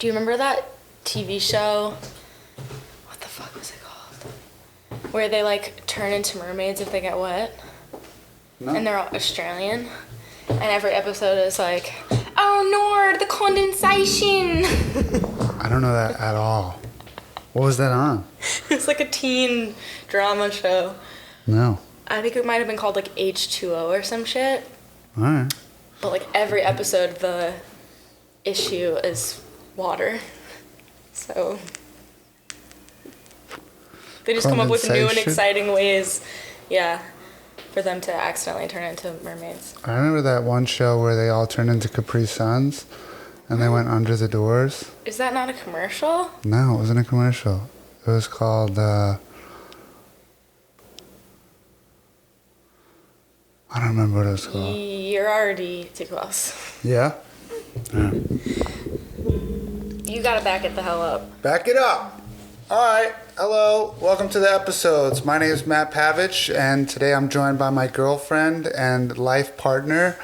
Do you remember that TV show? What the fuck was it called? Where they like turn into mermaids if they get wet. No. And they're all Australian. And every episode is like, oh Nord, the condensation. I don't know that at all. What was that on? It's like a teen drama show. No. I think it might have been called like H2O or some shit. All right. But like every episode, the issue is water. So they just come up with new and Condensation? exciting ways, yeah, for them to accidentally turn into mermaids. I remember that one show where they all turned into Capri Suns and they went under the doors. Is that not a commercial? No, it wasn't a commercial. It was called, I don't remember what it was called. You're already too close. Yeah? Yeah. You gotta back it the hell up. Back it up. All right. Hello. Welcome to the episodes. My name is Matt Pavich, and today I'm joined by my girlfriend and life partner,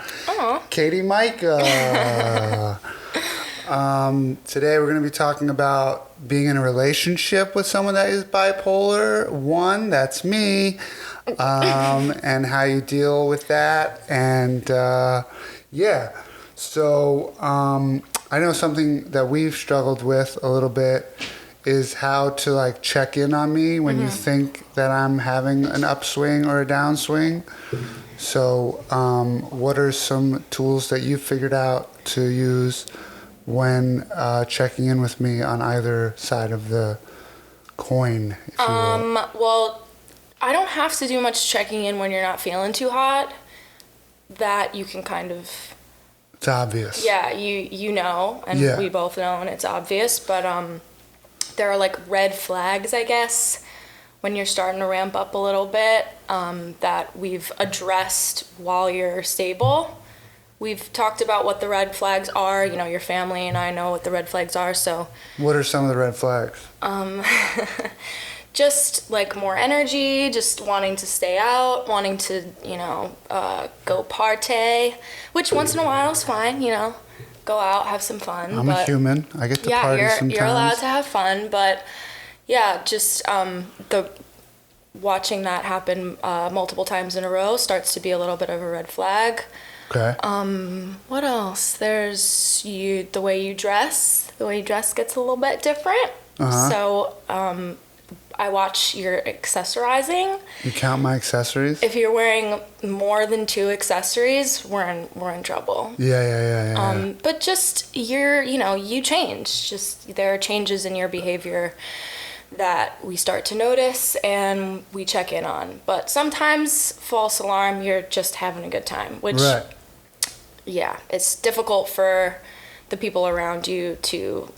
Katie Micha. Today we're going to be talking about being in a relationship with someone that is bipolar 1, that's me, and how you deal with that. And yeah, so I know something that we've struggled with a little bit is how to like check in on me when you think that I'm having an upswing or a downswing. So what are some tools that you've figured out to use when checking in with me on either side of the coin, if you will? Well, I don't have to do much checking in when you're not feeling too hot. That you can kind of... It's obvious. Yeah, you know, and Yeah. we both know, and it's obvious, but there are like red flags, I guess, when you're starting to ramp up a little bit, that we've addressed while you're stable. We've talked about what the red flags are. You know, your family and I know what the red flags are, so... What are some of the red flags? Just like more energy, just wanting to stay out, wanting to, you know, go partay, which once in a while is fine, you know, go out, have some fun. I'm a human. I get to party sometimes. You're allowed to have fun, but yeah, just the watching that happen multiple times in a row starts to be a little bit of a red flag. Okay. What else? There's the way you dress. The way you dress gets a little bit different. Uh-huh. So, I watch your accessorizing. You count my accessories? If you're wearing more than 2 accessories, we're in trouble. Yeah. But just you change. Just there are changes in your behavior that we start to notice and we check in on. But sometimes, false alarm, you're just having a good time, which Right. Yeah, it's difficult for the people around you to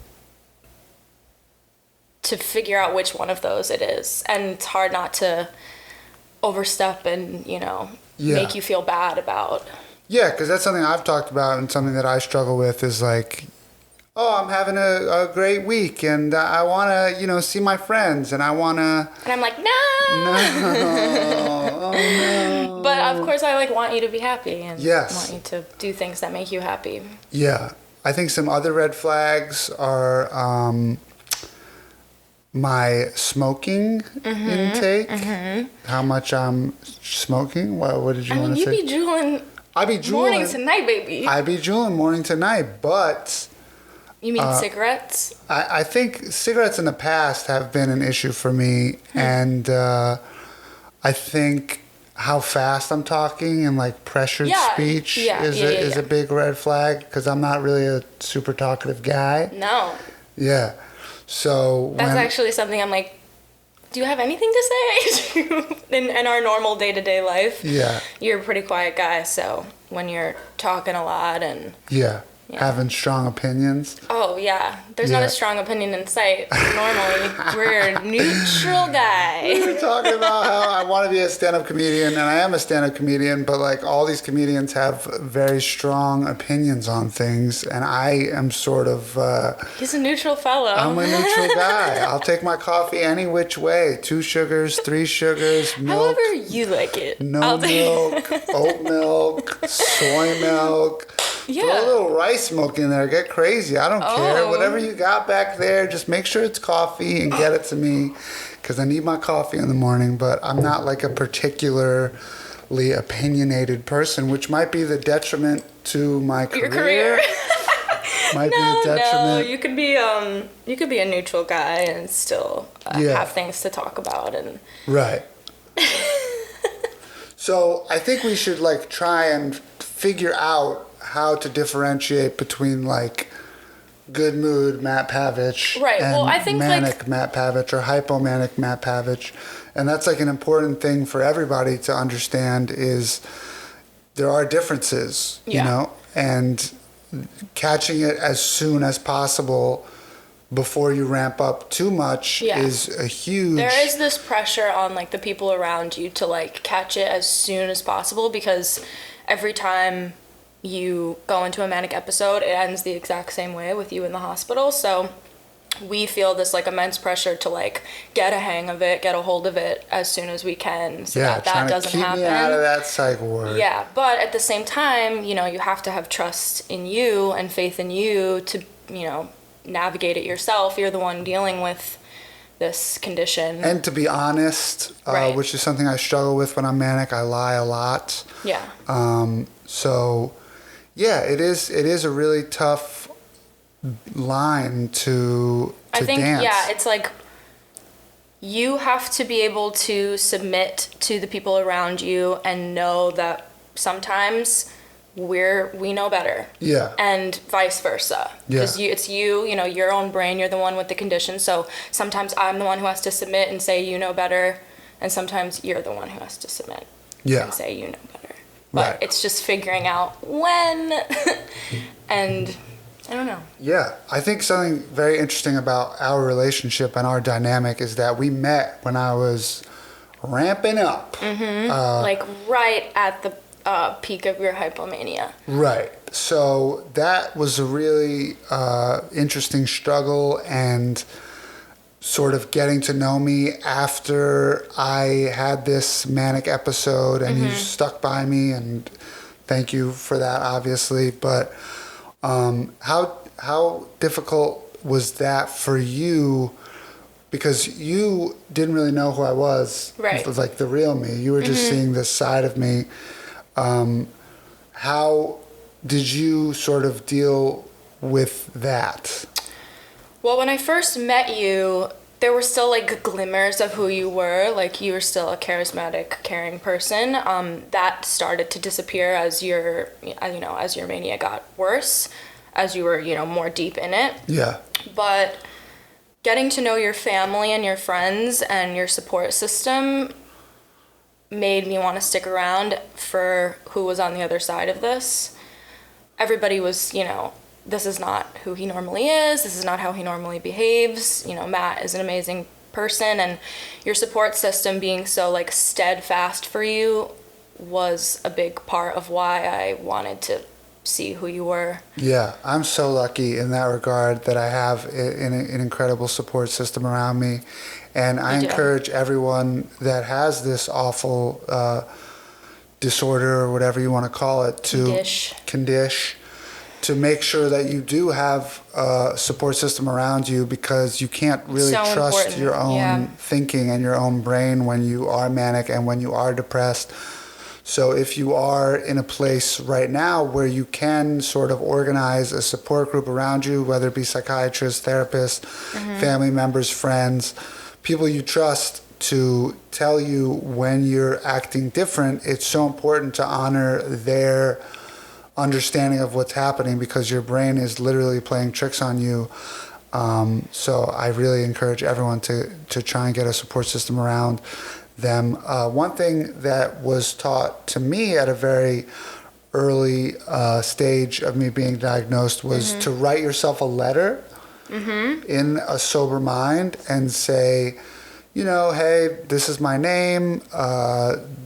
figure out which one of those it is. And it's hard not to overstep and, make you feel bad about. Yeah, because that's something I've talked about and something that I struggle with is like, oh, I'm having a great week and I want to, see my friends and I want to... And I'm like, no! Oh, no. But of course I want you to be happy and Yes. want you to do things that make you happy. Yeah. I think some other red flags are my smoking intake, how much I'm smoking. What did you want to say? You be drooling I be drooling morning to night, baby. I be drooling morning to night, but... You mean cigarettes? I think cigarettes in the past have been an issue for me, and I think how fast I'm talking and like pressured speech is a big red flag because I'm not really a super talkative guy. No. Yeah. So That's actually something I'm like, do you have anything to say? in our normal day-to-day life. Yeah. You're a pretty quiet guy, so when you're talking a lot and... Yeah. Having strong opinions. Oh, yeah. There's not a strong opinion in sight. Normally, we're a neutral guy. We were talking about how I want to be a stand-up comedian, and I am a stand-up comedian, but like all these comedians have very strong opinions on things, and I am sort of... He's a neutral fellow. I'm a neutral guy. I'll take my coffee any which way. 2 sugars, 3 sugars, milk. However you like it. No milk, oat milk, soy milk. Yeah. Throw a little rice milk in there. Get crazy. I don't care. Oh. Whatever you got back there, just make sure it's coffee and get it to me because I need my coffee in the morning. But I'm not like a particularly opinionated person, which might be the detriment to my career. Your career. Might be a detriment. No, you could be a neutral guy and still have things to talk about and. Right. So I think we should like try and figure out how to differentiate between like good mood Matt Pavich right. and Well, I think manic Matt Pavich or hypomanic Matt Pavich. And that's like an important thing for everybody to understand is there are differences, you know, and catching it as soon as possible before you ramp up too much is a huge... There is this pressure on like the people around you to like catch it as soon as possible because every time you go into a manic episode, it ends the exact same way with you in the hospital. So we feel this like immense pressure to like get a hang of it, get a hold of it as soon as we can so that doesn't happen. Keep me out of that psych ward. Yeah, but at the same time, you know, you have to have trust in you and faith in you to, you know, navigate it yourself. You're the one dealing with this condition. And to be honest, which is something I struggle with when I'm manic, I lie a lot. Yeah. So, yeah, it is a really tough line to I think, dance. yeah, it's like you have to be able to submit to the people around you and know that sometimes we know better. Yeah. And vice versa. Yeah. Because it's you know, your own brain, you're the one with the condition. So sometimes I'm the one who has to submit and say you know better, and sometimes you're the one who has to submit and say you know better. But it's just figuring out when and I don't know. Yeah, I think something very interesting about our relationship and our dynamic is that we met when I was ramping up. Mm-hmm. Like right at the peak of your hypomania. Right. So that was a really interesting struggle and sort of getting to know me after I had this manic episode and you stuck by me and thank you for that obviously. But how difficult was that for you? Because you didn't really know who I was. Right. It was like the real me. You were just seeing this side of me. How did you sort of deal with that? Well, when I first met you, there were still like glimmers of who you were. Like you were still a charismatic, caring person. That started to disappear as your mania got worse, as you were, more deep in it. Yeah. But getting to know your family and your friends and your support system made me want to stick around for who was on the other side of this. Everybody was, this is not who he normally is. This is not how he normally behaves. Matt is an amazing person, and your support system being so like steadfast for you was a big part of why I wanted to see who you were. Yeah, I'm so lucky in that regard that I have an incredible support system around me. And I encourage everyone that has this awful disorder or whatever you want to call it to make sure that you do have a support system around you, because you can't really trust your own thinking and your own brain when you are manic and when you are depressed. So if you are in a place right now where you can sort of organize a support group around you, whether it be psychiatrists, therapists, family members, friends, people you trust to tell you when you're acting different, it's so important to honor their understanding of what's happening, because your brain is literally playing tricks on you. So I really encourage everyone to try and get a support system around them. One thing that was taught to me at a very early stage of me being diagnosed was to write yourself a letter in a sober mind and say, hey, this is my name.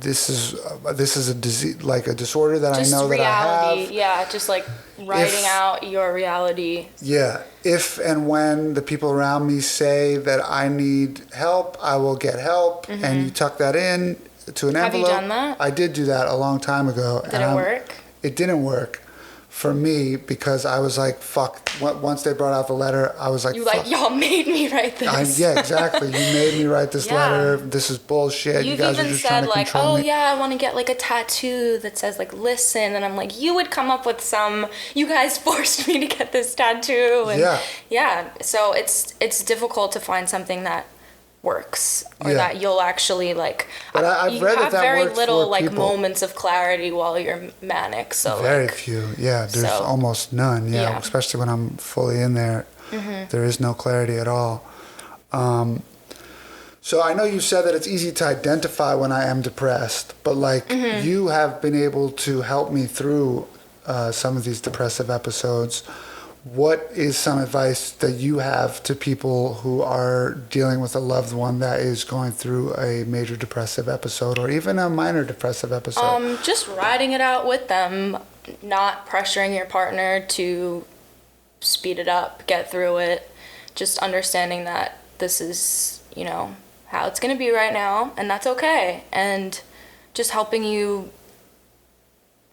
This is a disease, like a disorder that just I know reality. That I have. Yeah, just like writing out your reality. Yeah. If and when the people around me say that I need help, I will get help. And you tuck that in to an envelope. Have you done that? I did do that a long time ago. Did it work? It didn't work for me, because I was like, fuck, once they brought out the letter, I was like, You fuck. like, y'all made me write this. Yeah, exactly. You made me write this letter. This is bullshit. You've you guys even are just said trying to like, control oh me. yeah, I want to get like a tattoo that says like listen, and I'm like, you would come up with some. You guys forced me to get this tattoo. And yeah. So it's difficult to find something that works or that you'll actually like. But I've read have that very works little for like people. moments of clarity while you're manic. So very like, few. Yeah, there's so, almost none. yeah. Especially when I'm fully in there, there is no clarity at all. So I know you said that it's easy to identify when I am depressed, but like you have been able to help me through some of these depressive episodes. What is some advice that you have to people who are dealing with a loved one that is going through a major depressive episode or even a minor depressive episode? Just riding it out with them, not pressuring your partner to speed it up, get through it, just understanding that this is, how it's going to be right now, and that's okay. And just helping you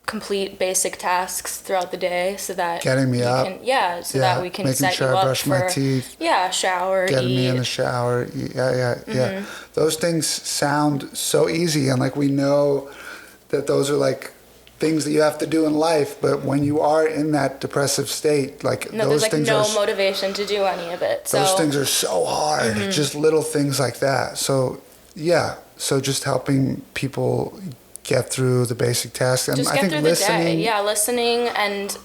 complete basic tasks throughout the day so that getting me up, that we can making set sure you I up brush for my teeth, shower, getting eat. me in the shower, yeah. Those things sound so easy, and like we know that those are like things that you have to do in life, but when you are in that depressive state, like those things no are motivation to do any of it. So those things are so hard, just little things like that. So just helping people get through the basic tasks, and just I get think through listening. the day. Listening, and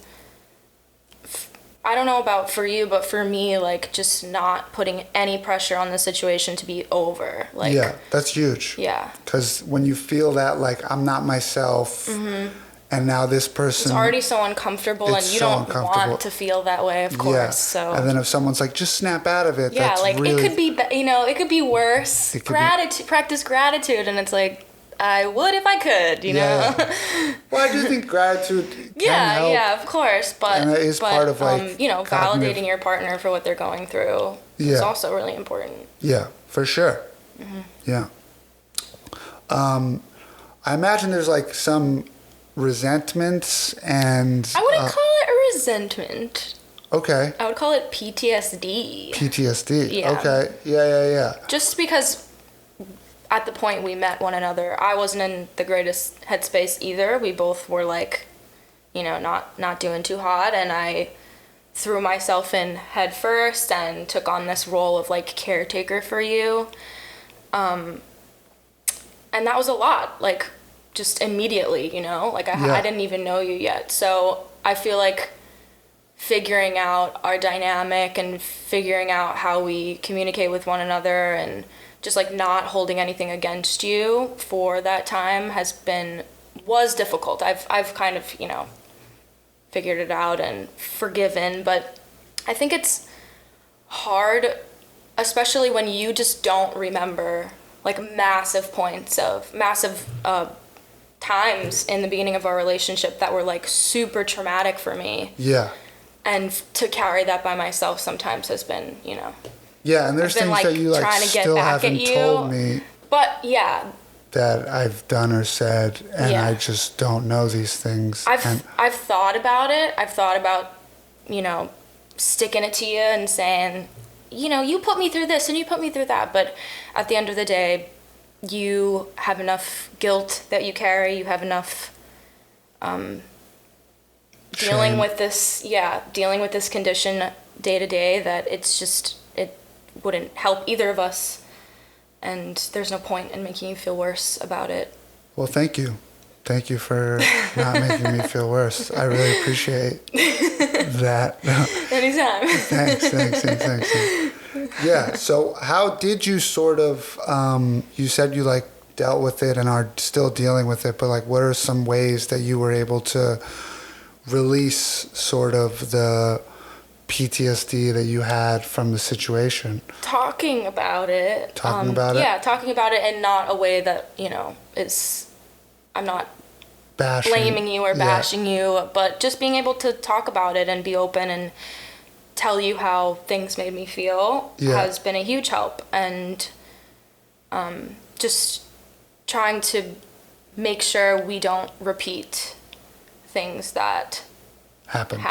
I don't know about for you, but for me, like just not putting any pressure on the situation to be over. Like that's huge. Yeah, because when you feel that like I'm not myself. And now this person... It's already so uncomfortable, and you don't want to feel that way, of course. Yeah. So. And then if someone's like, just snap out of it, yeah, that's like really... it could be, it could be worse. Practice gratitude, and it's like, I would if I could, you know? Well, I do think gratitude can help. Yeah, of course. But, and it is part of like... validating your partner for what they're going through is also really important. Yeah, for sure. Yeah. I imagine there's like some... resentments and... I wouldn't call it a resentment. Okay. I would call it PTSD. PTSD. Yeah. Okay. Yeah. Just because at the point we met one another, I wasn't in the greatest headspace either. We both were like, not doing too hot, and I threw myself in head first and took on this role of like caretaker for you. And that was a lot. Like, just immediately, I didn't even know you yet. So I feel like figuring out our dynamic and figuring out how we communicate with one another and just like not holding anything against you for that time was difficult. I've kind of, figured it out and forgiven, but I think it's hard, especially when you just don't remember like massive times in the beginning of our relationship that were like super traumatic for me. Yeah. And to carry that by myself sometimes has been, Yeah, and there's things like, that you like trying to get still back haven't at you. told me. But yeah. That I've done or said, and I just don't know these things. I've thought about it. I've thought about, sticking it to you and saying, you put me through this and you put me through that. But at the end of the day, you have enough guilt that you carry. You have enough dealing with this condition day to day that it wouldn't help either of us. And there's no point in making you feel worse about it. Well, thank you. Thank you for not making me feel worse. I really appreciate that. Anytime. Thanks. Yeah, so how did you sort of, you said you like dealt with it and are still dealing with it, but like what are some ways that you were able to release sort of the PTSD that you had from the situation? Talking about it. Yeah, talking about it in not a way that, I'm not blaming you or bashing you, but just being able to talk about it and be open and tell you how things made me feel has been a huge help. And just trying to make sure we don't repeat things that happened.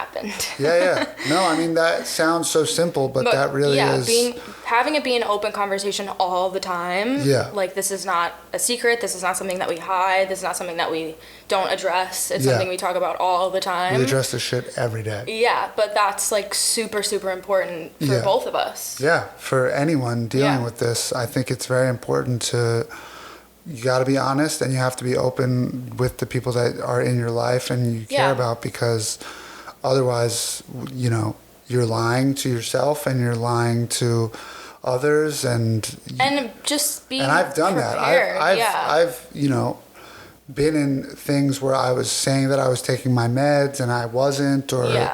Yeah. No, I mean, that sounds so simple, but that really is. Having it be an open conversation all the time. Yeah. Like, this is not a secret. This is not something that we hide. This is not something that we don't address. It's something we talk about all the time. We address this shit every day. Yeah, but that's like super, super important for both of us. Yeah, for anyone dealing with this, I think it's very important to. You got to be honest, and you have to be open with the people that are in your life and you care about, because otherwise, you know, you're lying to yourself and you're lying to others, and just being and I've done prepared. that. I've you know, been in things where I was saying that I was taking my meds and I wasn't, or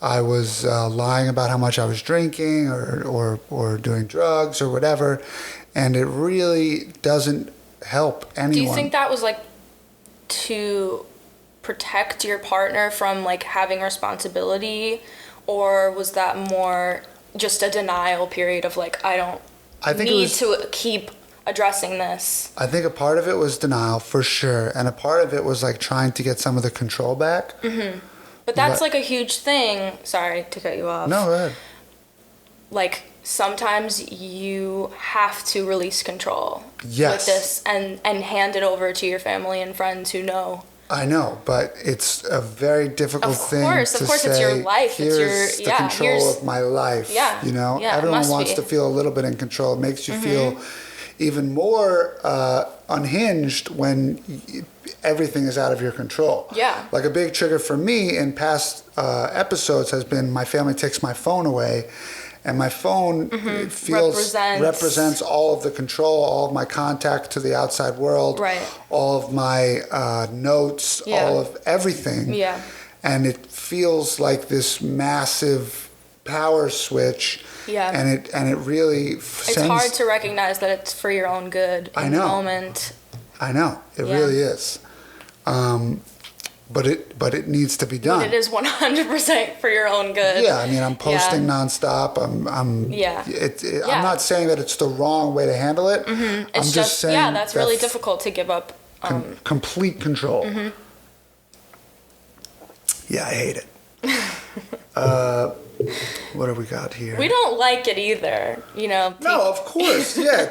I was lying about how much I was drinking or doing drugs or whatever, and it really doesn't help anyone. Do you think that was like to protect your partner from like having responsibility, or was that more just a denial period of like, I need to keep addressing this? I think a part of it was denial for sure, and a part of it was like trying to get some of the control back. But that's like a huge thing. Sorry to cut you off. No, go ahead. Like, sometimes you have to release control with this and hand it over to your family and friends who know. I know, but it's a very difficult thing to say. Of course, it's your life. Here's the control of my life. Yeah. You know, yeah, everyone wants to feel a little bit in control. It makes you feel even more unhinged when everything is out of your control. Yeah. Like, a big trigger for me in past episodes has been my family takes my phone away. And my phone represents all of the control, all of my contact to the outside world, all of my notes, all of everything. Yeah. And it feels like this massive power switch. Yeah. And it really it's hard to recognize that it's for your own good in the moment. I know. It really is. But it needs to be done. But it is 100% for your own good. Yeah, I mean, I'm posting nonstop. I'm not saying that it's the wrong way to handle it. I'm just saying that's really difficult to give up. Complete control. Yeah, I hate it. What have we got here? We don't like it either, you know. No, of course. Yeah,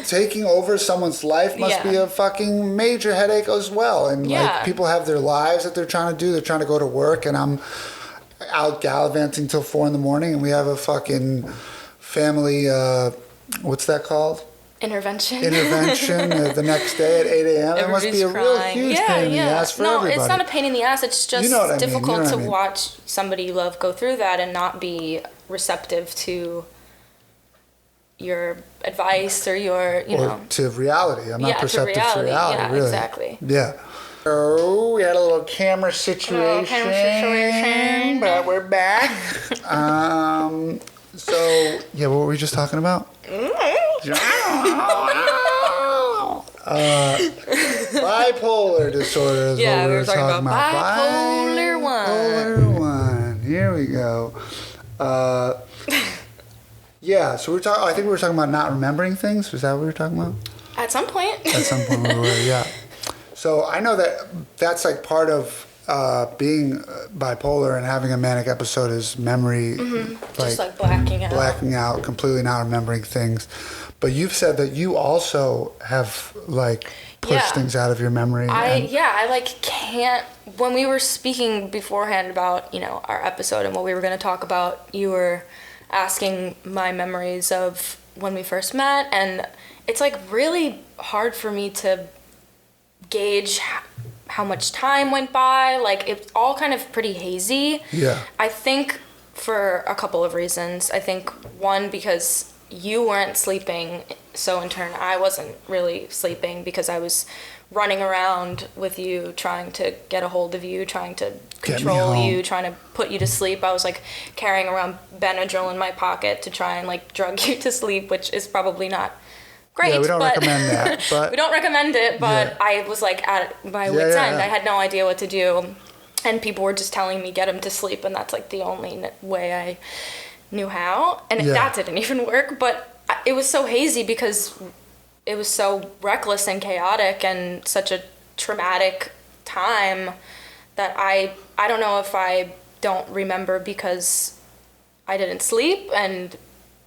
taking over someone's life must be a fucking major headache as well. And like, people have their lives that they're trying to do. They're trying to go to work, and I'm out gallivanting till 4 a.m, and we have a fucking family. What's that called? Intervention the next day at 8 a.m. It must be a real huge pain in the ass for everybody. No, it's not a pain in the ass. It's just difficult to mean. watch somebody you love go through that and not be receptive to your advice or your, or to reality. I'm not perceptive to reality, yeah, really. Exactly. Yeah. So we had a little camera situation, but we're back. So, yeah, what were we just talking about? Bipolar disorder is what we were talking about. Bipolar 1. Bipolar 1. Here we go. Yeah, so I think we were talking about not remembering things. Was that what we were talking about? At some point. At some point we were, yeah. So I know that's like part of being bipolar and having a manic episode is memory, just like blacking out, completely not remembering things. But you've said that you also have like pushed things out of your memory. I like can't. When we were speaking beforehand about, you know, our episode and what we were going to talk about, you were asking my memories of when we first met, and it's like really hard for me to gauge how much time went by. Like, it's all kind of pretty hazy. Yeah. I think for a couple of reasons. I think one, because you weren't sleeping, so in turn I wasn't really sleeping because I was running around with you, trying to get a hold of you, trying to control you, trying to put you to sleep. I was like carrying around Benadryl in my pocket to try and like drug you to sleep, which is probably not great. Yeah, we don't recommend that. But we don't recommend it, but I was like at my wit's end. I had no idea what to do. And people were just telling me, get him to sleep, and that's like the only way I knew how. And that didn't even work, but it was so hazy because it was so reckless and chaotic and such a traumatic time that I don't know if I don't remember because I didn't sleep and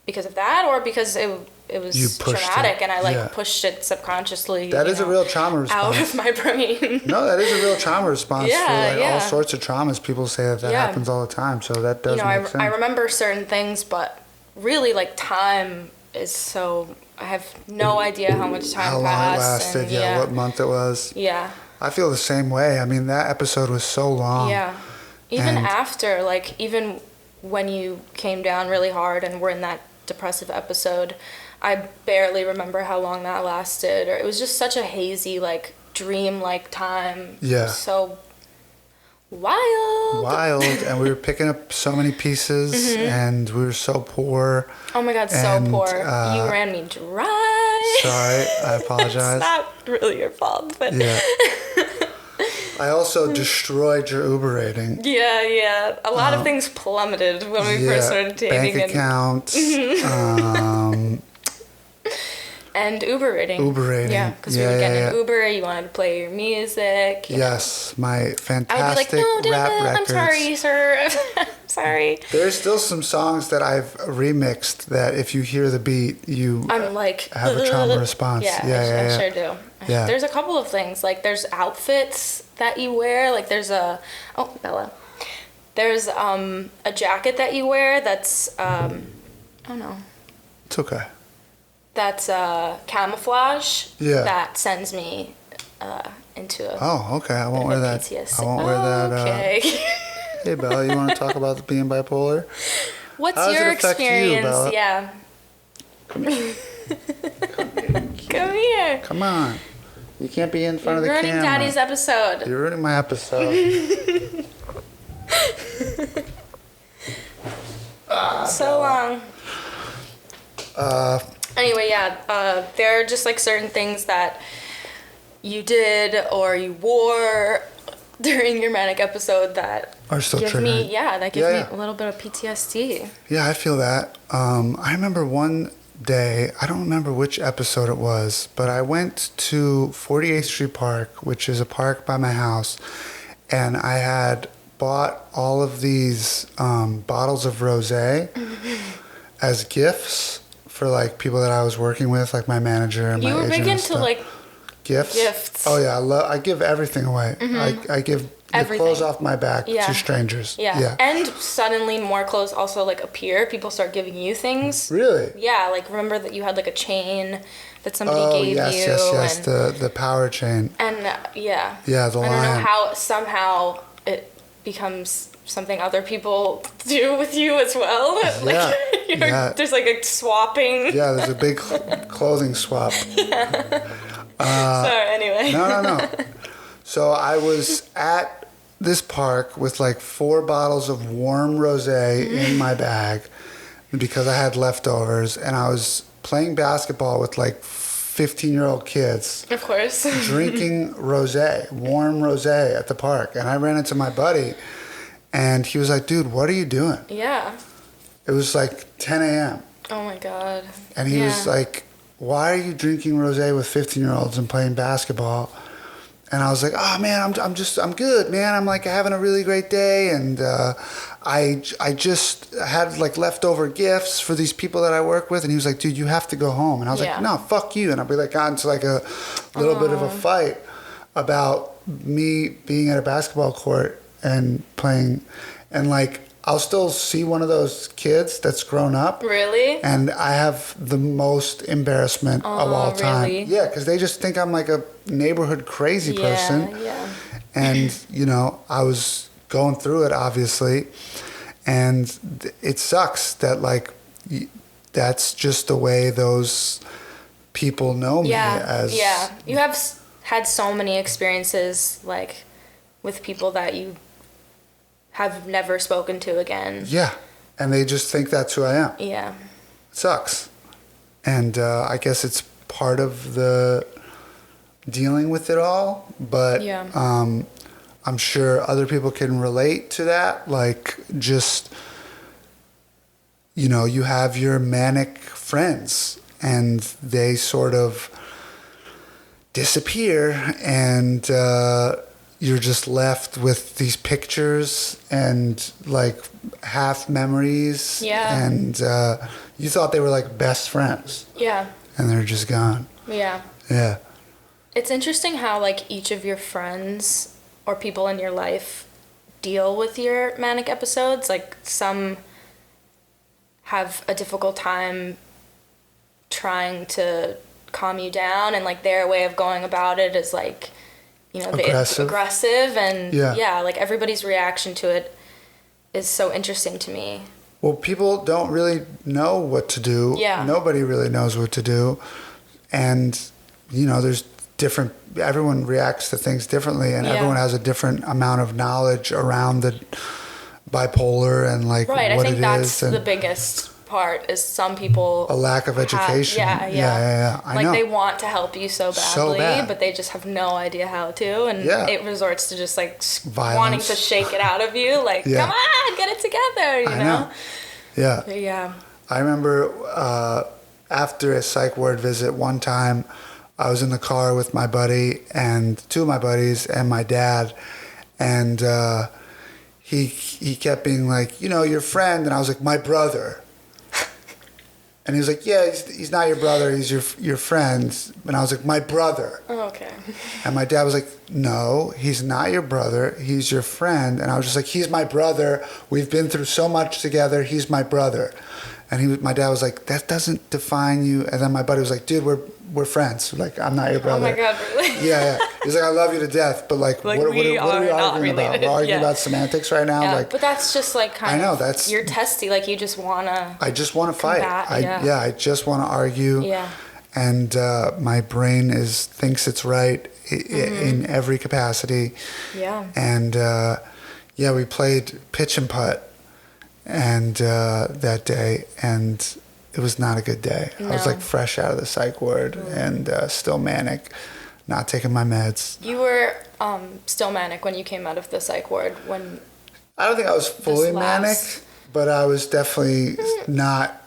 because of that, or because it was traumatic and I like pushed it subconsciously. That is a real trauma response. Out of my brain. No, that is a real trauma response for like all sorts of traumas. People say that happens all the time, so that does make sense. I remember certain things, but really like time is so, I have no idea how much time how long it lasted, and, what month it was. Yeah. I feel the same way. I mean, that episode was so long. Yeah. Even after, like, even when you came down really hard and were in that depressive episode, I barely remember how long that lasted. Or it was just such a hazy, like, dream-like time. Yeah. So wild. And we were picking up so many pieces, and we were so poor. Oh my God, so poor. You ran me dry. Sorry, I apologize. It's not really your fault, but... Yeah. I also destroyed your Uber rating. Yeah. A lot of things plummeted when we first started dating. Bank account. And Uber rating. Yeah, because we would get an Uber, you wanted to play your music. Yes, my fantastic I would be like, no, rap records. I'm sorry, sir. I'm sorry. There's still some songs that I've remixed that if you hear the beat, I'm like, have a trauma response. I sure do. Yeah. There's a couple of things. Like, there's outfits that you wear. Like, there's a... Oh, Bella. There's a jacket that you wear that's... oh, no. It's okay. That's camouflage. Yeah. That sends me into a... Oh, okay. I won't wear that. PTSD. I won't wear that. Okay. Hey, Bella, you want to talk about being bipolar? What's How your does it affect experience? you, Bella? Yeah. Come here. Come here. Come on. You can't be in front of the camera. You're ruining Daddy's episode. You're ruining my episode. So long. Anyway, there are just like certain things that you did or you wore during your manic episode that are still give triggering. me a little bit of PTSD. Yeah, I feel that. I remember one day, I don't remember which episode it was, but I went to 48th Street Park, which is a park by my house, and I had bought all of these bottles of rosé as gifts for like people that I was working with, like my manager and my agent. You were big into like gifts. Oh yeah, I give everything away. I give the clothes off my back to strangers. Yeah. And suddenly more clothes also like appear. People start giving you things. Really? Yeah, like remember that you had like a chain that somebody gave you. Yes, the power chain. And yeah, the lion. I don't know how somehow it becomes something other people do with you as well. Like there's like a swapping. Yeah, there's a big clothing swap. Sorry, anyway. No. So I was at this park with like 4 bottles of warm rosé in my bag because I had leftovers, and I was playing basketball with like 15-year-old kids. Of course. Drinking rosé, warm rosé at the park. And I ran into my buddy, and he was like, dude, what are you doing? Yeah. It was like 10 a.m. Oh my God. And he was like, why are you drinking rosé with 15-year-olds and playing basketball? And I was like, oh man, I'm good, man. I'm like having a really great day, and I just had like leftover gifts for these people that I work with. And he was like, dude, you have to go home. And I was like, no, fuck you. And I'd be like, got into like a little bit of a fight about me being at a basketball court and playing, and like I'll still see one of those kids that's grown up. Really? And I have the most embarrassment of all time. Really? Yeah, because they just think I'm like a neighborhood crazy person. Yeah. And, I was going through it, obviously. And it sucks that, like, that's just the way those people know me as. Yeah. You have had so many experiences, like, with people that you have never spoken to again. Yeah. And they just think that's who I am. Yeah. It sucks. And I guess it's part of the dealing with it all. But I'm sure other people can relate to that. Like, just, you have your manic friends and they sort of disappear, and you're just left with these pictures and like half memories. Yeah. And you thought they were like best friends. Yeah. And they're just gone. Yeah. Yeah. It's interesting how like each of your friends or people in your life deal with your manic episodes. Like some have a difficult time trying to calm you down, and like their way of going about it is like, you know, aggressive and yeah, like everybody's reaction to it is so interesting to me. Well, people don't really know what to do. Yeah. Nobody really knows what to do. And, you know, there's everyone reacts to things differently, and everyone has a different amount of knowledge around the bipolar and like what it is. Right, I think that's the biggest part is some people... A lack of education. Yeah. I know. They want to help you so badly, but they just have no idea how to, and it resorts to just like wanting to shake it out of you, like, come on, get it together, you know? Yeah. But yeah. I remember after a psych ward visit one time, I was in the car with my buddy and two of my buddies and my dad, and he kept being like, you know, your friend, and I was like, my brother. And he was like, yeah, he's not your brother, he's your friend. And I was like, my brother. Oh, okay. And my dad was like, no, he's not your brother, he's your friend. And I was just like, he's my brother, we've been through so much together, he's my brother. And my dad was like, that doesn't define you. And then my buddy was like, dude, we're friends. Like, I'm not your brother. Oh my God, really? Yeah. He's like, I love you to death, but like what are we arguing about? We're arguing about semantics right now. Yeah, like, but that's just like kind of, that's, you're testy. Like you just wanna. I just want to fight. I just want to argue. Yeah. And my brain thinks it's right in every capacity. Yeah. And we played pitch and putt. And that day, and it was not a good day. No. I was like fresh out of the psych ward and still manic, not taking my meds. You were still manic when you came out of the psych ward. When I don't think I was fully manic, but I was definitely not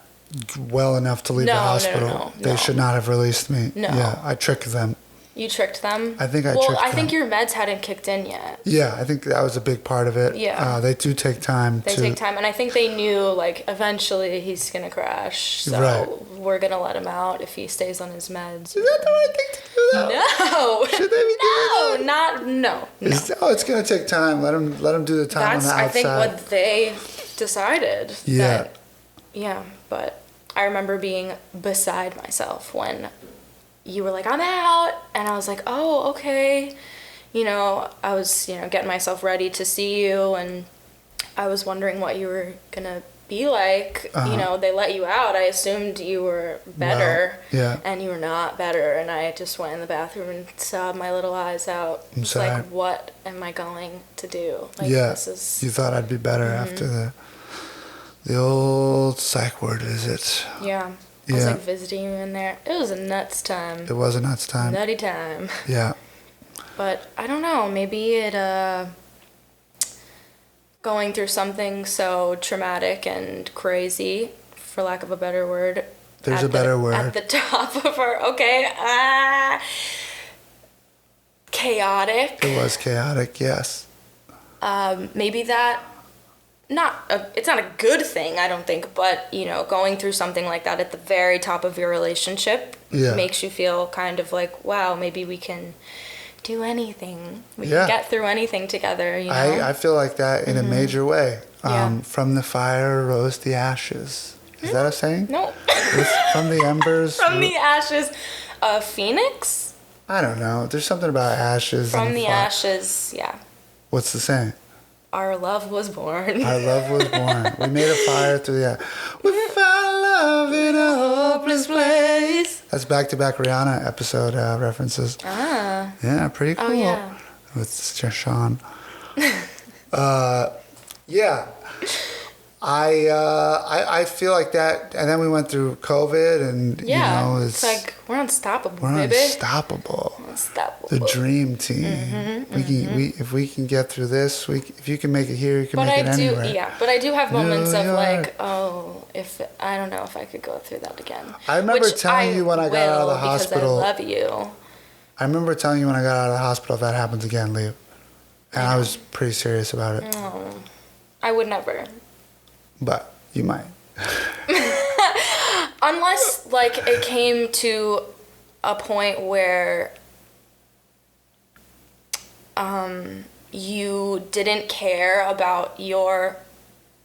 well enough to leave the hospital. No. They should not have released me. No. Yeah, I tricked them. You tricked them? I think I tricked them. Well, I think your meds hadn't kicked in yet. Yeah, I think that was a big part of it. Yeah. They do take time. They take time, and I think they knew, like, eventually he's going to crash, so we're going to let him out if he stays on his meds. Is that the right thing to do, though? No! Should they be doing that? No. It's going to take time. Let him do the time on the outside. I think what they decided. Yeah. Yeah, but I remember being beside myself when you were like, I'm out, and I was like, oh, okay. You know, I was, getting myself ready to see you, and I was wondering what you were gonna be like. You know, they let you out. I assumed you were better, and you were not better, and I just went in the bathroom and sobbed my little eyes out. It's like, what am I going to do? Like, this is... You thought I'd be better after the old psych ward visit. Yeah. I was like visiting you in there. It was a nuts time. It was a nuts time. Nutty time. Yeah. But I don't know, maybe going through something so traumatic and crazy, for lack of a better word. There's a better word. At the top of our, chaotic. It was chaotic, yes. Maybe that, it's not a good thing, I don't think, but, going through something like that at the very top of your relationship makes you feel kind of like, wow, maybe we can do anything. We can get through anything together, I feel like that in a major way. From the fire rose the ashes. Is that a saying? No. From the embers. From the ashes. A phoenix? I don't know. There's something about ashes. From the ashes, yeah. What's the saying? Our love was born. Our love was born. We made a fire through the... We found love in a hopeless place. That's back-to-back Rihanna episode references. Ah. Yeah, pretty cool. Oh, yeah. With Sean. Yeah. I feel like that, and then we went through COVID, and it's like we're unstoppable. We're baby. unstoppable. The dream team. If we can get through this, if you can make it here, you can make it anywhere. But I do have moments of like, I don't know if I could go through that again. I remember telling you when I got out of the hospital. I love you. I remember telling you when I got out of the hospital, if that happens again, leave. And I was pretty serious about it. I would never. But you might. Unless, like, it came to a point where you didn't care about your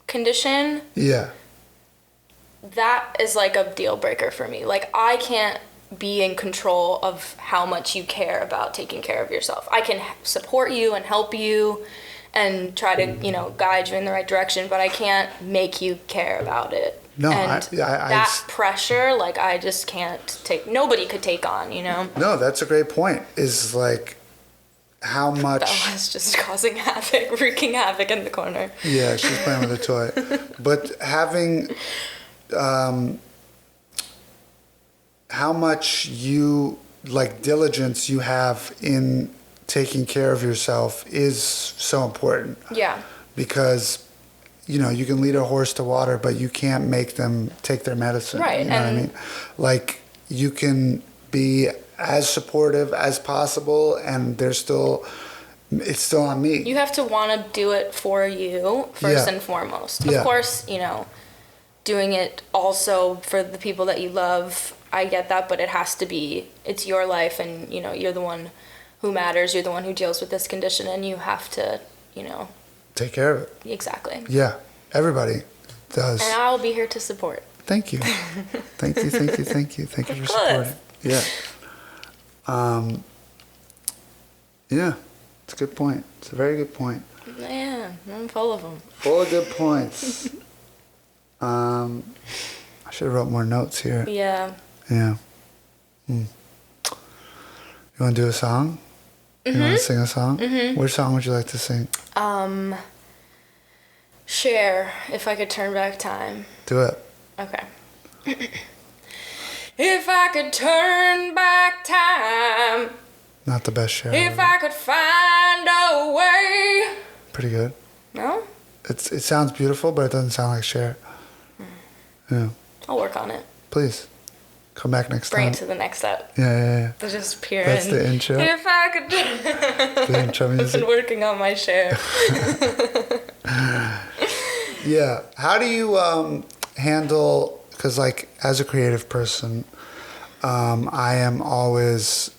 condition. Yeah. That is, like, a deal breaker for me. Like, I can't be in control of how much you care about taking care of yourself. I can support you and help you and try to, guide you in the right direction, but I can't make you care about it. No, and that pressure, like, I just can't take. Nobody could take on, No, that's a great point. Is like how much. Bella's just causing havoc, wreaking havoc in the corner. Yeah, she's playing with a toy, but having, how much diligence you have in taking care of yourself is so important. Yeah. Because. You can lead a horse to water, but you can't make them take their medicine. Right. You know what I mean? Like, you can be as supportive as possible, and it's still on me. You have to want to do it for you first and foremost. Of course, doing it also for the people that you love, I get that, but it has to be, it's your life, and, you're the one who matters. You're the one who deals with this condition, and you have to, take care of it. Exactly. Yeah, everybody does. And I'll be here to support. Thank you. Thank you for supporting. Yeah. Yeah, it's a good point. It's a very good point. Yeah, I'm full of them. Full of good points. I should have wrote more notes here. Yeah. Yeah. You want to do a song? You want to sing a song? Mm-hmm. Which song would you like to sing? Cher, If I Could Turn Back Time. Do it. Okay. If I could turn back time. Not the best Cher. If I could find a way. Pretty good. No? It sounds beautiful, but it doesn't sound like Cher. Yeah. I'll work on it. Please. Come back next time. Bring it to the next step. Yeah. Just peer That's in. the intro. If I could. The intro music. I've been working on my Cher. Yeah. How do you handle? Because as a creative person, I am always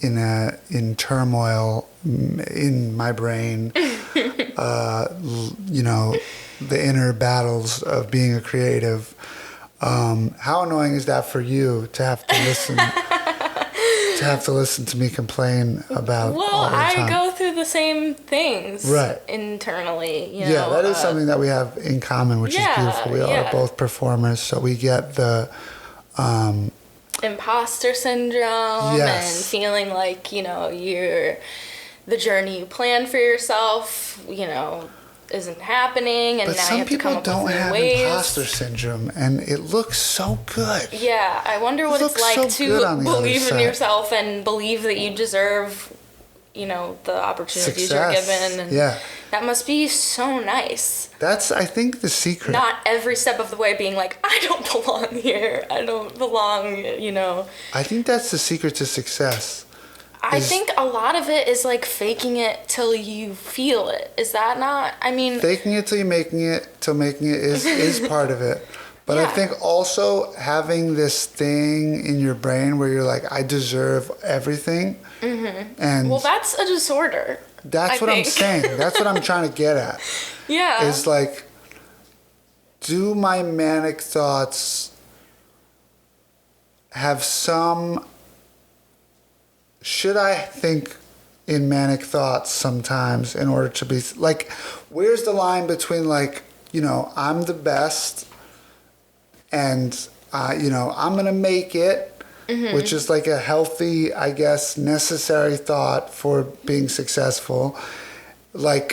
in turmoil in my brain. The inner battles of being a creative. How annoying is that for you to have to listen? To have to listen to me complain about all the time? I go through the same things internally. Yeah, that is something that we have in common, which is beautiful. We are both performers, so we get the imposter syndrome and feeling like, you're the journey you planned for yourself, isn't happening, and but now you have to come up with new ways. Some people don't have imposter syndrome, and it looks so good. Yeah, I wonder what it's like to believe in yourself and believe that you deserve, the opportunities you're given. And that must be so nice. That's, I think, the secret. Not every step of the way being like, I don't belong here. I don't belong, I think that's the secret to success. I think a lot of it is like faking it till you feel it. Is that not? I mean, faking it till making it is part of it. But I think also having this thing in your brain where you're like, I deserve everything. Mm-hmm. And that's a disorder. That's what I'm saying. That's what I'm trying to get at. Yeah. Is like, do my manic thoughts have some... Should I think in manic thoughts sometimes in order to be... Like, where's the line between, I'm the best and, I'm going to make it, which is like a healthy, I guess, necessary thought for being successful. I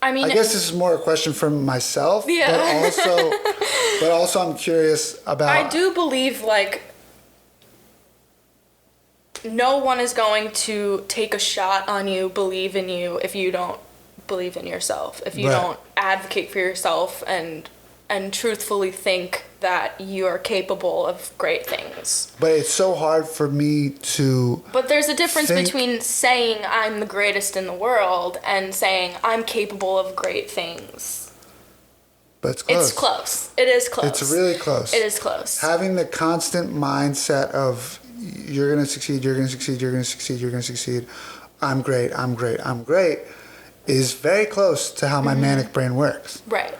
guess this is more a question for myself, but also I'm curious about... I do believe, no one is going to take a shot on you, believe in you, if you don't believe in yourself. If you don't advocate for yourself and truthfully think that you are capable of great things. But it's so hard for me to. But there's a difference between saying I'm the greatest in the world and saying I'm capable of great things. But it's close. It's close. It is close. It's really close. It is close. Having the constant mindset of you're going to succeed, you're going to succeed, you're going to succeed, you're going to succeed. I'm great, I'm great, I'm great is very close to how my manic brain works. Right.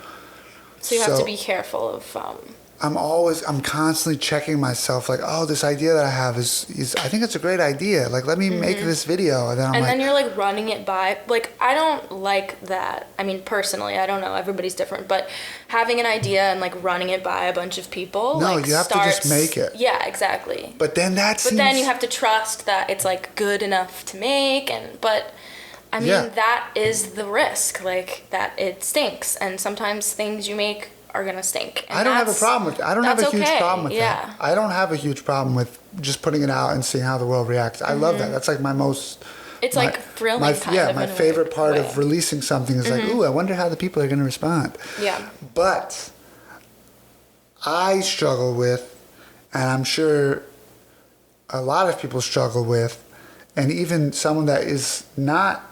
So you have to be careful of... I'm constantly checking myself like, oh, this idea that I have is I think it's a great idea. Like, let me make this video. And then you're like running it by, like, I don't like that. I mean, personally, I don't know. Everybody's different. But having an idea and like running it by a bunch of people. No, like, you have to just make it. Yeah, exactly. But then then you have to trust that it's like good enough to make. But I mean, that is the risk, like that it stinks. And sometimes things you make are gonna stink. And I don't have a problem with I don't have a huge problem with that. I don't have a huge problem with just putting it out and seeing how the world reacts. I love that. That's like my most... It's like thrilling my favorite part of releasing something is like, ooh, I wonder how the people are gonna respond. Yeah. But I struggle with, and I'm sure a lot of people struggle with, and even someone that is not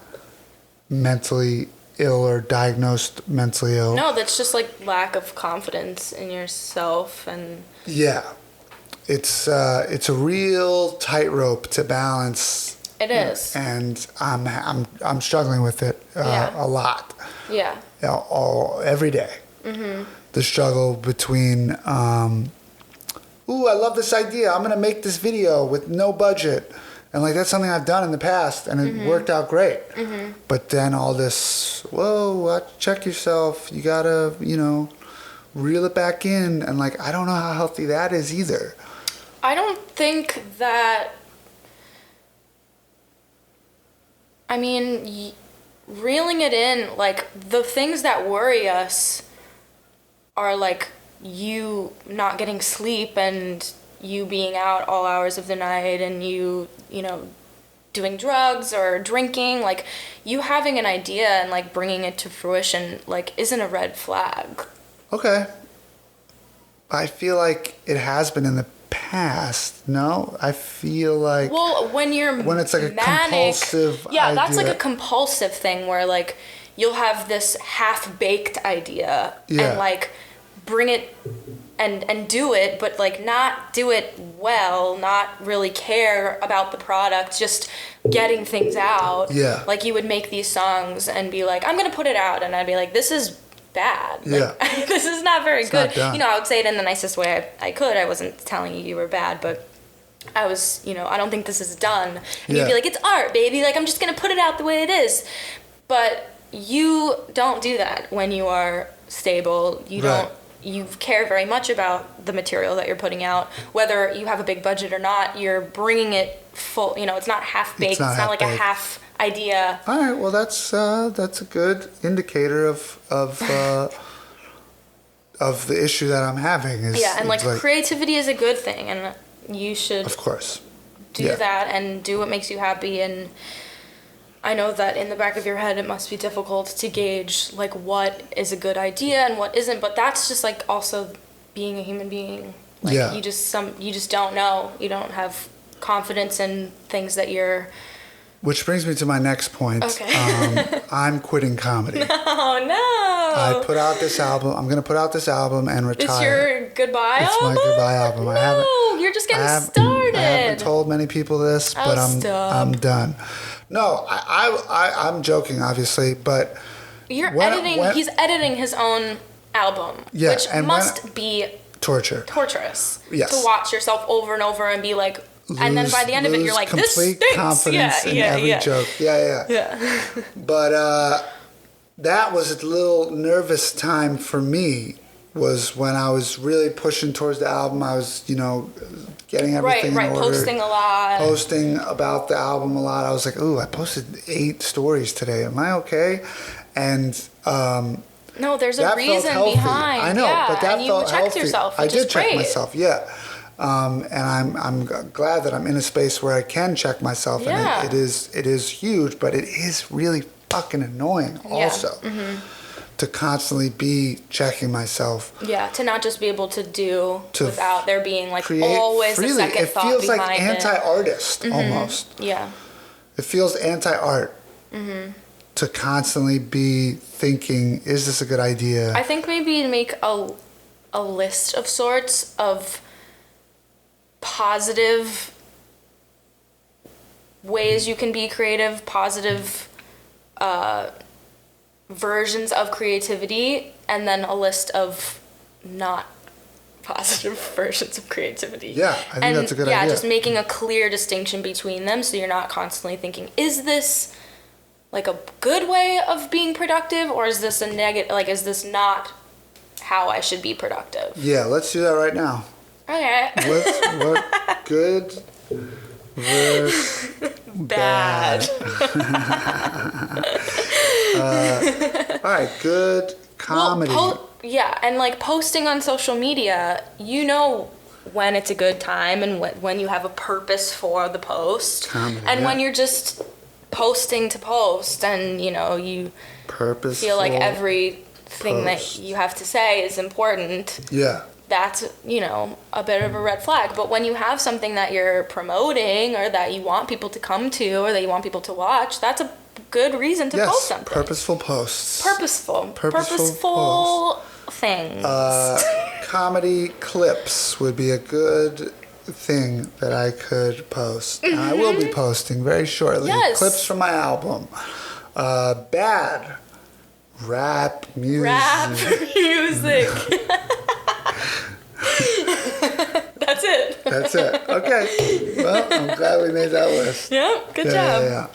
mentally ill or diagnosed mentally ill. No, that's just like lack of confidence in yourself. And yeah, it's a real tightrope to balance. It is, and I'm struggling with it a lot. Yeah, every day. The struggle between ooh, I love this idea, I'm gonna make this video with no budget. And like that's something I've done in the past, and it worked out great. But then all this, whoa, check yourself. You gotta, reel it back in. And like I don't know how healthy that is either. I don't think that. I mean, reeling it in, like the things that worry us are like you not getting sleep and you being out all hours of the night and you doing drugs or drinking. Like you having an idea and like bringing it to fruition like isn't a red flag. Okay. I feel like it has been in the past. No, I feel like when it's like manic, a compulsive idea. That's like a compulsive thing where like you'll have this half-baked idea and like bring it and do it, but like not do it well, not really care about the product, just getting things out. Yeah. Like you would make these songs and be like, I'm gonna put it out, and I'd be like, this is bad. Like, this is not very good. I would say it in the nicest way I could. I wasn't telling you were bad, but I was, I don't think this is done. And you'd be like, it's art, baby. Like I'm just gonna put it out the way it is. But you don't do that when you are stable. You don't. You care very much about the material that you're putting out, whether you have a big budget or not. You're bringing it full. It's not half baked. It's not like a half idea. All right. Well, that's a good indicator of the issue that I'm having. And like creativity is a good thing, and you should of course do that and do what makes you happy. And I know that in the back of your head it must be difficult to gauge like what is a good idea and what isn't, but that's just like also being a human being. Like you just don't know. You don't have confidence in things that you're... Which brings me to my next point. Okay. I'm quitting comedy. No. I put out this album. I'm going to put out this album and retire. It's your goodbye album? It's my goodbye album. No, you're just getting started. I haven't told many people this, but I'm done. No, I'm joking, obviously, but... He's editing his own album, which must be... Torturous. Yes. To watch yourself over and over and be like... and then by the end of it, you're like, this stinks. Complete confidence in every joke. Yeah. But that was a little nervous time for me, was when I was really pushing towards the album. I was, getting everything in order. Posting a lot. Posting about the album a lot. I was like, ooh, I posted 8 stories today. Am I okay? And... no, there's a reason behind. I know, but that and felt you checked healthy. yourself, I did check myself, and I'm glad that I'm in a space where I can check myself, and it is huge, but it is really fucking annoying also, to constantly be checking myself. Yeah, to not just be able to do without there being like create always freely. a second thought behind it. It feels like anti-artist almost. Yeah. It feels anti-art to constantly be thinking, is this a good idea? I think maybe make a list of sorts of positive ways you can be creative, positive versions of creativity, and then a list of not positive versions of creativity. Yeah, I think that's a good idea. Yeah, just making a clear distinction between them so you're not constantly thinking, is this like a good way of being productive, or is this a negative, like is this not how I should be productive? Yeah, let's do that right now. Okay. What good versus bad. All right, good comedy. Yeah, and like posting on social media, you know when it's a good time and when you have a purpose for the post. Comedy, and yeah. when you're just posting to post and, you know, you feel like everything that you have to say is important. Yeah. That's, you know, a bit of a red flag. But when you have something that you're promoting or that you want people to come to or that you want people to watch, that's a good reason to post something. Purposeful posts. Purposeful things. Comedy clips would be a good thing that I could post. And I will be posting very shortly. Yes. Clips from my album. Bad. Rap music. Rap music. That's it. That's it. Okay. Well, I'm glad we made that list. Yep. Good job.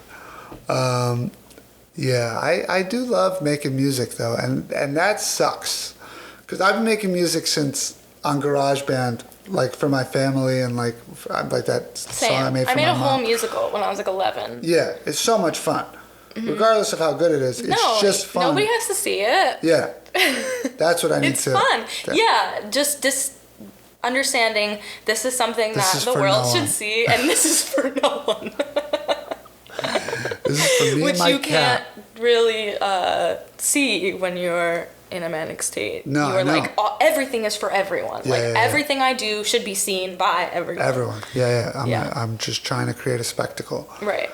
Yeah. I do love making music though, and that sucks, because I've been making music since on GarageBand, like for my family, and like that song I made for my mom. I made a whole musical when I was like 11. Yeah, it's so much fun. Regardless of how good it is, it's just fun. Nobody has to see it. Yeah, that's what I need it's to. It's fun. Yeah, just understanding this is something that the world should see, and this is for no one. This is for me and my cat. Which you can't really see when you're in a manic state. No, you're like, everything is for everyone. Everything I do should be seen by everyone. Everyone. I'm just trying to create a spectacle. Right.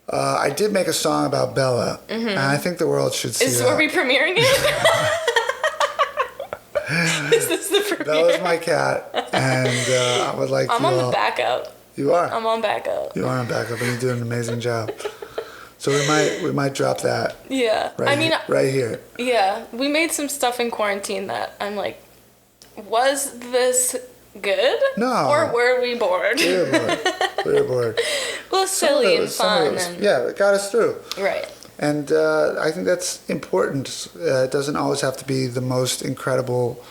I did make a song about Bella, and I think the world should see that. Are we premiering it? Is this the premiere? Bella's my cat, and I would like I'm on the backup. You are? I'm on backup. You are on backup, and you do an amazing job. So we might drop that. Yeah. Right here. Yeah. We made some stuff in quarantine that I'm like, was this good? No. Or were we bored? We were bored. Well, silly and fun. Yeah, it got us through. Right. And I think that's important. It doesn't always have to be the most incredible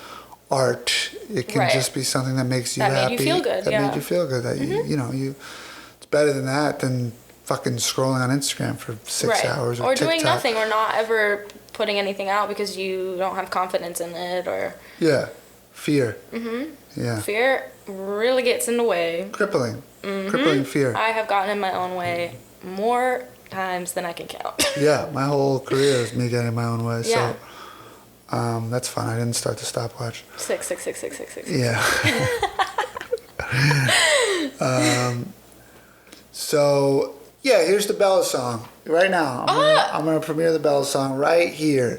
art. It can just be something that makes you happy. That made you feel good. That made you feel good. That it's better than that than fucking scrolling on Instagram for 6 hours or TikTok. Doing nothing, or not ever putting anything out because you don't have confidence in it, or fear. Fear really gets in the way. Crippling fear. I have gotten in my own way more times than I can count. Yeah, my whole career is me getting in my own way. So that's fun. I didn't start the stopwatch. 6. Yeah. So here's the Bella song right now. I'm gonna premiere the Bella song right here.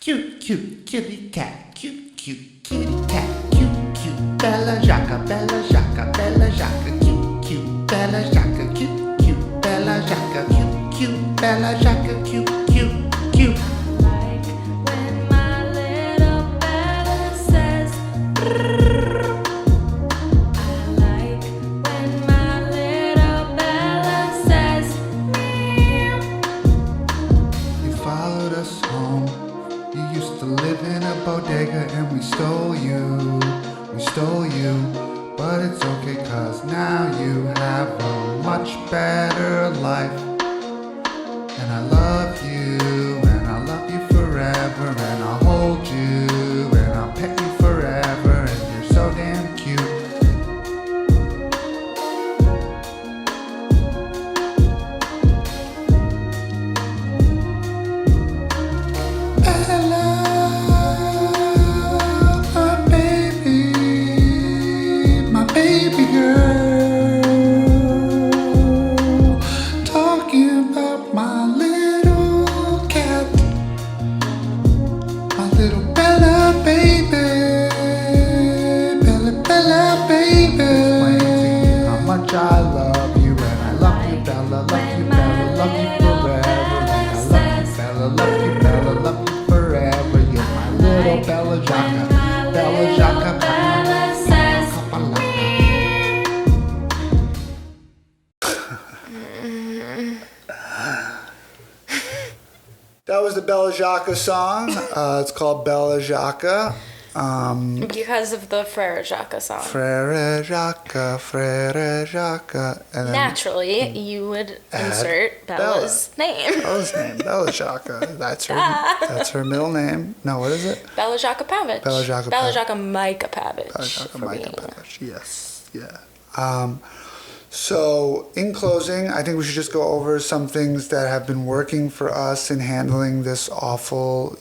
Cute kitty cat, cute kitty cat, cute Bella Jacka, Bella Jacka, Bella Jacka, cute Bella Jacka, cute Bella Jacka, cute Bella Jacka, cute. Like when my little Bella says brrr. I like when my little Bella says meow. You followed us home. You used to live in a bodega and we stole you. But it's okay, cause now you have a much better life. And I love you, and I love you forever, and I'll hold you, and I'll pet you forever, and you're so damn cute. Bella Bella Jacques song. It's called Bella Jacques. Because of the Frere Jacques song. Frere Jacques, Frere Jacques. And then Naturally, you would insert Bella's name. Bella's name, Bella Jacques. That's her middle name. No, what is it? Bella Jacques Pavich. Bella Jacques Bella Pavich. Jacques Micha Pavich. Bella Jacques for Micha being- Pavich. Yes, yeah. So, in closing, I think we should just go over some things that have been working for us in handling this awful,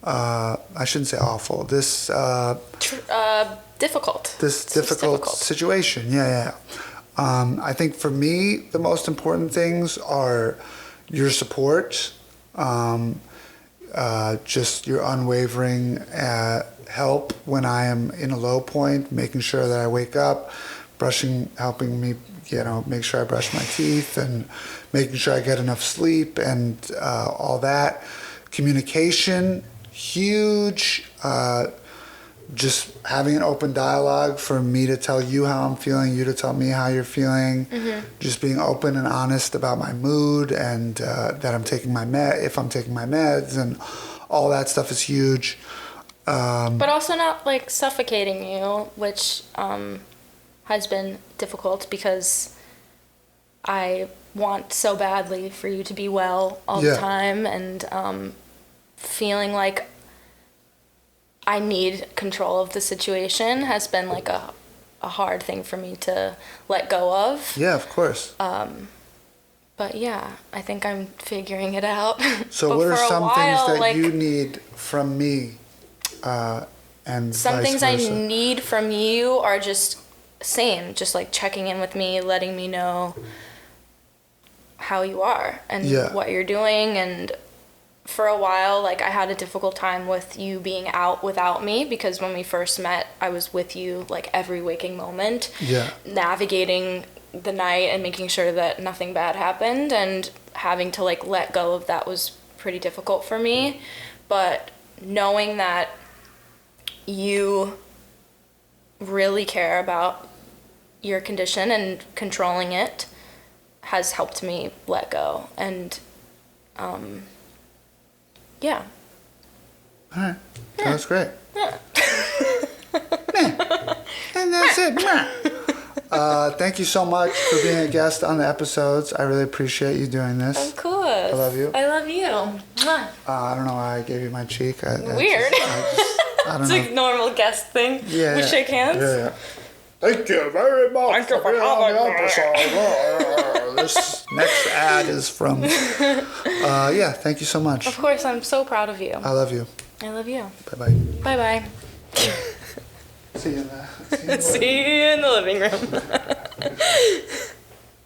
I shouldn't say awful, this Difficult. this It's just difficult situation. Yeah. I think for me, the most important things are your support, just your unwavering help when I am in a low point, making sure that I wake up, helping me, make sure I brush my teeth and making sure I get enough sleep and all that. Communication, huge. Just having an open dialogue for me to tell you how I'm feeling, you to tell me how you're feeling. Just being open and honest about my mood and that I'm taking if I'm taking my meds, and all that stuff is huge. But also not like suffocating you, which has been difficult because I want so badly for you to be well all the time, and feeling like I need control of the situation has been like a hard thing for me to let go of. Yeah, of course. But yeah, I think I'm figuring it out. So But what are for a some while, things that like, you need from me and some vice things I versa? need from you are just like checking in with me, letting me know how you are and what you're doing. And for a while, like, I had a difficult time with you being out without me, because when we first met, I was with you like every waking moment, navigating the night and making sure that nothing bad happened, and having to like let go of that was pretty difficult for me. But knowing that you really care about your condition and controlling it has helped me let go. And yeah. All right. That's great. Yeah. And that's it. Thank you so much for being a guest on the episodes. I really appreciate you doing this. Of course. I love you. I love you. Mwah. I don't know why I gave you my cheek. Weird. I don't It's know. like normal guest thing. Yeah. We shake hands. Yeah. Thank you very much. Thank you for being on the having me. episode. This next ad is from. Thank you so much. Of course, I'm so proud of you. I love you. I love you. Bye bye. Bye bye. See you in the. See you in the living room.